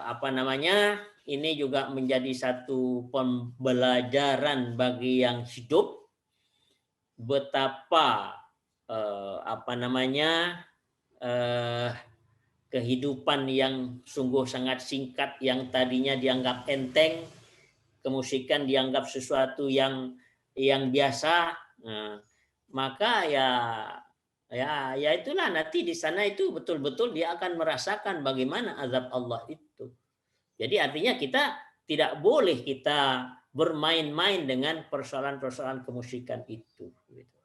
apa namanya, ini juga menjadi satu pembelajaran bagi yang hidup betapa apa namanya, eh, kehidupan yang sungguh sangat singkat yang tadinya dianggap enteng, kemusikan dianggap sesuatu yang biasa. Nah, maka ya itulah nanti di sana itu betul-betul dia akan merasakan bagaimana azab Allah itu. Jadi artinya kita tidak boleh kita bermain-main dengan persoalan-persoalan kemusikan itu. Gitu.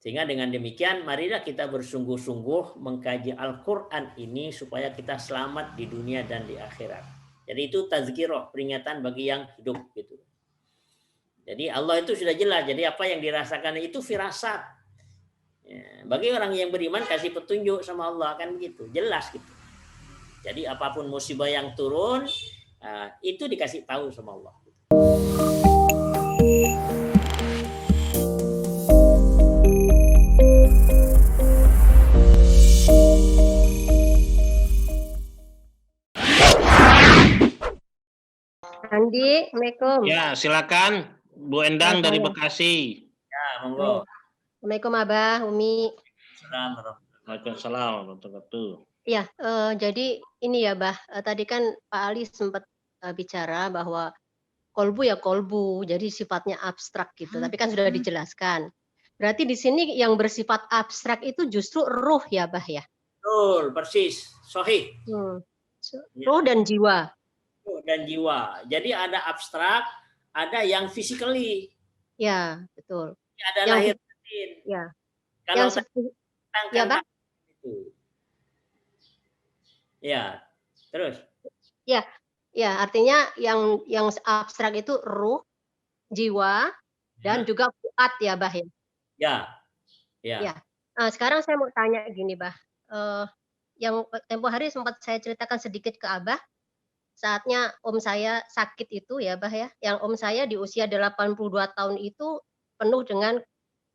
Sehingga dengan demikian marilah kita bersungguh-sungguh mengkaji Al-Quran ini supaya kita selamat di dunia dan di akhirat. Jadi itu tazkirah, peringatan bagi yang hidup gitu. Jadi Allah itu sudah jelas. Jadi apa yang dirasakan itu firasat. Ya, bagi orang yang beriman kasih petunjuk sama Allah kan begitu, jelas gitu. Jadi apapun musibah yang turun itu dikasih tahu sama Allah. Andi, Assalamualaikum. Ya, silakan Bu Endang dari Bekasi. Ya, monggo. Assalamualaikum Abah, Umi. Waalaikumsalam warahmatullahi wabarakatuh. Ya, jadi ini ya, Bah. Tadi kan Pak Ali sempat bicara bahwa kolbu ya kolbu, jadi sifatnya abstrak gitu. Tapi kan sudah dijelaskan. Berarti di sini yang bersifat abstrak itu justru ruh ya, Bah ya? Betul, persis. Sahih. Ruh dan jiwa. Ruh dan jiwa. Jadi ada abstrak, ada yang physically. Ya, betul. Ada lahir batin. Ya. Kalau yang ya, Bah? Itu. Ya, terus. Ya, artinya yang abstrak itu ruh, jiwa, dan juga fuad ya, Bah ya? Ya. Nah, sekarang saya mau tanya gini, Bah. Yang tempo hari sempat saya ceritakan sedikit ke Abah, saatnya om saya sakit itu ya, Bah ya. Yang om saya di usia 82 tahun itu penuh dengan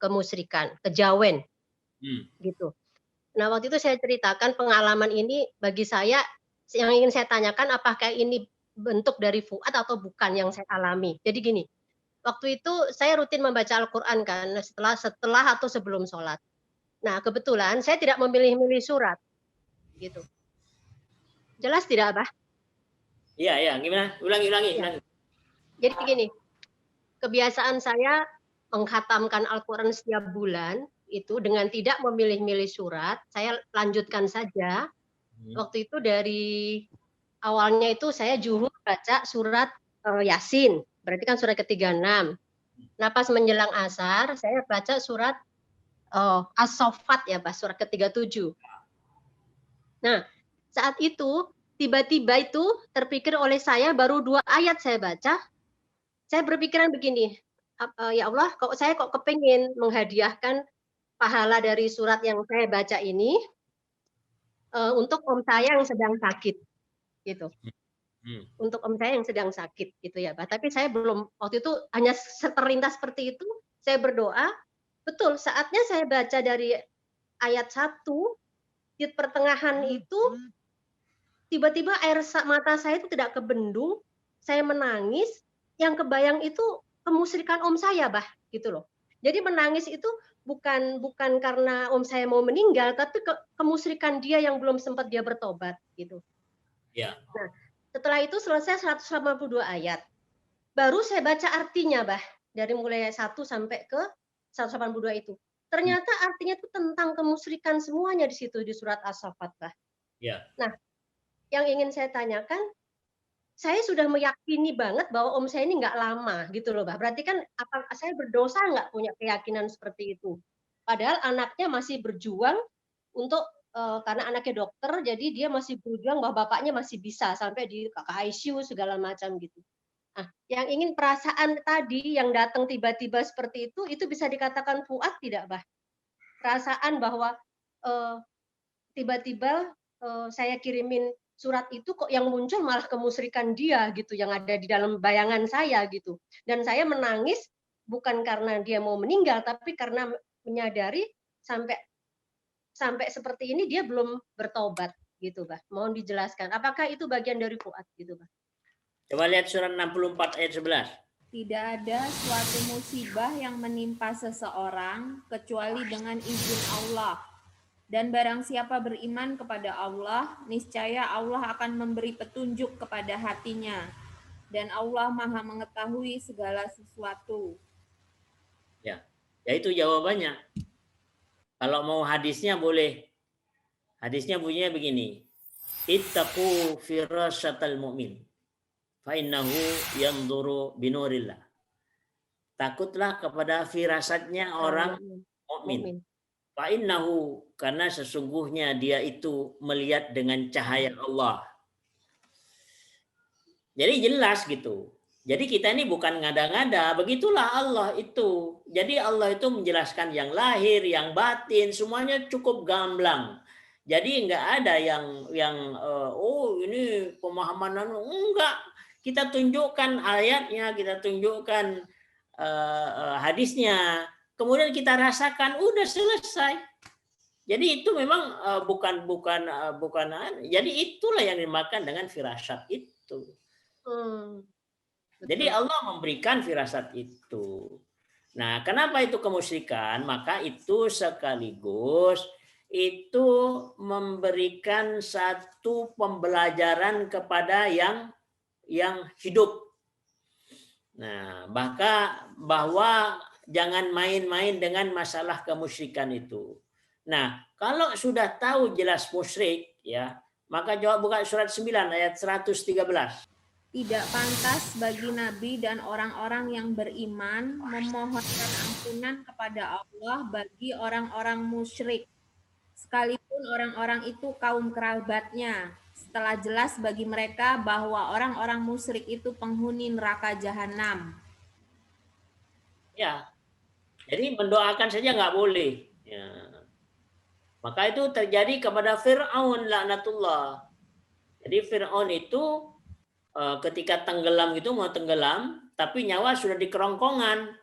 kemusyrikan, kejawen. Gitu. Nah, waktu itu saya ceritakan pengalaman ini bagi saya, yang ingin saya tanyakan apakah ini bentuk dari fuad atau bukan yang saya alami. Jadi gini, waktu itu saya rutin membaca Al-Quran kan, setelah atau sebelum sholat. Nah, kebetulan saya tidak memilih-milih surat. Gitu. Jelas tidak, Abah? Iya, gimana? Ulangi. Jadi gini, kebiasaan saya menghatamkan Al-Quran setiap bulan, itu dengan tidak memilih-milih surat, saya lanjutkan saja. Waktu itu dari awalnya itu saya zuhur baca surat Yasin, berarti kan surat ke-36. Nah, pas menjelang asar, saya baca surat As-Saffat ya, Pak, surat ke-37. Nah, saat itu tiba-tiba itu terpikir oleh saya, baru 2 ayat saya baca, saya berpikiran begini, ya Allah, saya kepingin menghadiahkan pahala dari surat yang saya baca ini untuk om saya yang sedang sakit, gitu. Untuk om saya yang sedang sakit, gitu ya, Pak. Tapi saya belum, waktu itu hanya terlintas seperti itu, saya berdoa, betul, saatnya saya baca dari ayat 1, di pertengahan itu tiba-tiba air mata saya itu tidak kebendung, saya menangis, yang kebayang itu kemusyrikan om saya, Bah, gitu loh. Jadi menangis itu bukan karena om saya mau meninggal, tapi kemusyrikan dia yang belum sempat dia bertobat, gitu. Ya. Nah, setelah itu selesai 182 ayat. Baru saya baca artinya, Bah, dari mulai 1 sampai ke 182 itu. Ternyata artinya itu tentang kemusyrikan semuanya di situ di surat As-Saffat, Bah. Ya. Nah, yang ingin saya tanyakan, saya sudah meyakini banget bahwa om saya ini nggak lama gitu loh, Bah. Berarti kan apa saya berdosa nggak punya keyakinan seperti itu? Padahal anaknya masih berjuang untuk karena anaknya dokter, jadi dia masih berjuang bahwa bapaknya masih bisa sampai di ICU segala macam gitu. Nah, yang ingin perasaan tadi yang datang tiba-tiba seperti itu bisa dikatakan fuad tidak, Bah? Perasaan bahwa tiba-tiba saya kirimin surat itu kok yang muncul malah kemusyrikan dia gitu, yang ada di dalam bayangan saya gitu. Dan saya menangis bukan karena dia mau meninggal, tapi karena menyadari sampai seperti ini dia belum bertobat gitu, Bah. Mohon dijelaskan. Apakah itu bagian dari fuad gitu, Bah? Coba lihat surat 64 ayat 11. Tidak ada suatu musibah yang menimpa seseorang kecuali dengan izin Allah. Dan barang siapa beriman kepada Allah, niscaya Allah akan memberi petunjuk kepada hatinya. Dan Allah Maha mengetahui segala sesuatu. Ya, itu jawabannya. Kalau mau hadisnya boleh. Hadisnya bunyinya begini. Ittaqu firasatal mu'min. Fa innahu yanzuru binurillah. Takutlah kepada firasatnya orang mukmin. Fa innahu, karena sesungguhnya dia itu melihat dengan cahaya Allah. Jadi jelas gitu. Jadi kita ini bukan ngada-ngada, begitulah Allah itu. Jadi Allah itu menjelaskan yang lahir, yang batin, semuanya cukup gamblang. Jadi nggak ada yang oh ini pemahaman enggak. Kita tunjukkan ayatnya, kita tunjukkan hadisnya, kemudian kita rasakan, udah selesai. Jadi itu memang bukan. Jadi itulah yang dimakan dengan firasat itu. Jadi Allah memberikan firasat itu. Nah, kenapa itu kemusyrikan? Maka itu sekaligus itu memberikan satu pembelajaran kepada yang hidup. Nah, bahwa jangan main-main dengan masalah kemusyrikan itu. Nah, kalau sudah tahu jelas musyrik, ya, maka jawab buka surat 9 ayat 113. Tidak pantas bagi Nabi dan orang-orang yang beriman memohonkan ampunan kepada Allah bagi orang-orang musyrik, sekalipun orang-orang itu kaum kerabatnya, setelah jelas bagi mereka bahwa orang-orang musyrik itu penghuni neraka jahanam. Ya, jadi mendoakan saja nggak boleh. Ya. Maka itu terjadi kepada Fir'aun laknatullah. Jadi Fir'aun itu ketika tenggelam gitu, mau tenggelam, tapi nyawa sudah di kerongkongan.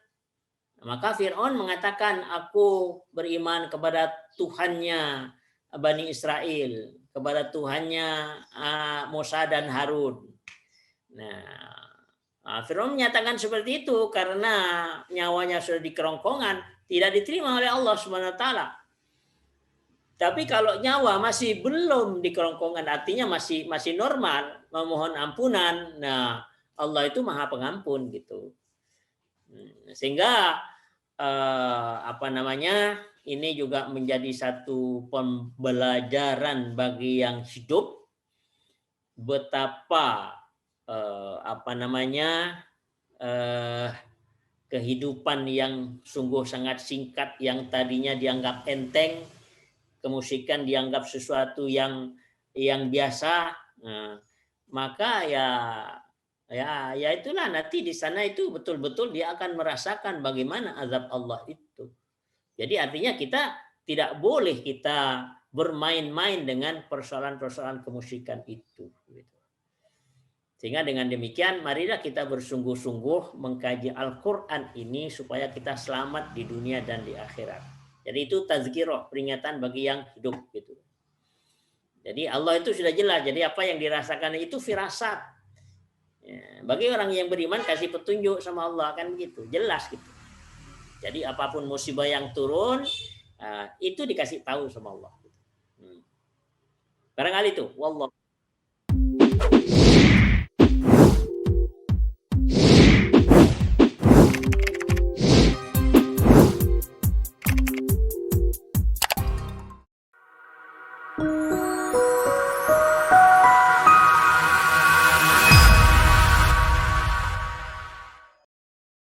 Maka Fir'aun mengatakan, aku beriman kepada Tuhannya Bani Israel, kepada Tuhannya Musa dan Harun. Nah, Fir'aun menyatakan seperti itu karena nyawanya sudah di kerongkongan, tidak diterima oleh Allah Subhanahu wa taala. Tapi kalau nyawa masih belum di kerongkongan, artinya masih normal, memohon ampunan, nah Allah itu Maha Pengampun gitu. Sehingga ini juga menjadi satu pembelajaran bagi yang hidup betapa kehidupan yang sungguh sangat singkat, yang tadinya dianggap enteng, kemusyrikan dianggap sesuatu yang biasa. Nah, maka ya itulah nanti di sana itu betul-betul dia akan merasakan bagaimana azab Allah itu. Jadi artinya kita tidak boleh kita bermain-main dengan persoalan-persoalan kemusyrikan itu. Sehingga dengan demikian marilah kita bersungguh-sungguh mengkaji Al-Quran ini supaya kita selamat di dunia dan di akhirat. Jadi itu tazkirah, peringatan bagi yang hidup gitu. Jadi Allah itu sudah jelas. Jadi apa yang dirasakan itu firasat. Ya, bagi orang yang beriman kasih petunjuk sama Allah kan gitu, jelas gitu. Jadi apapun musibah yang turun itu dikasih tahu sama Allah. Barangkali itu, wallah.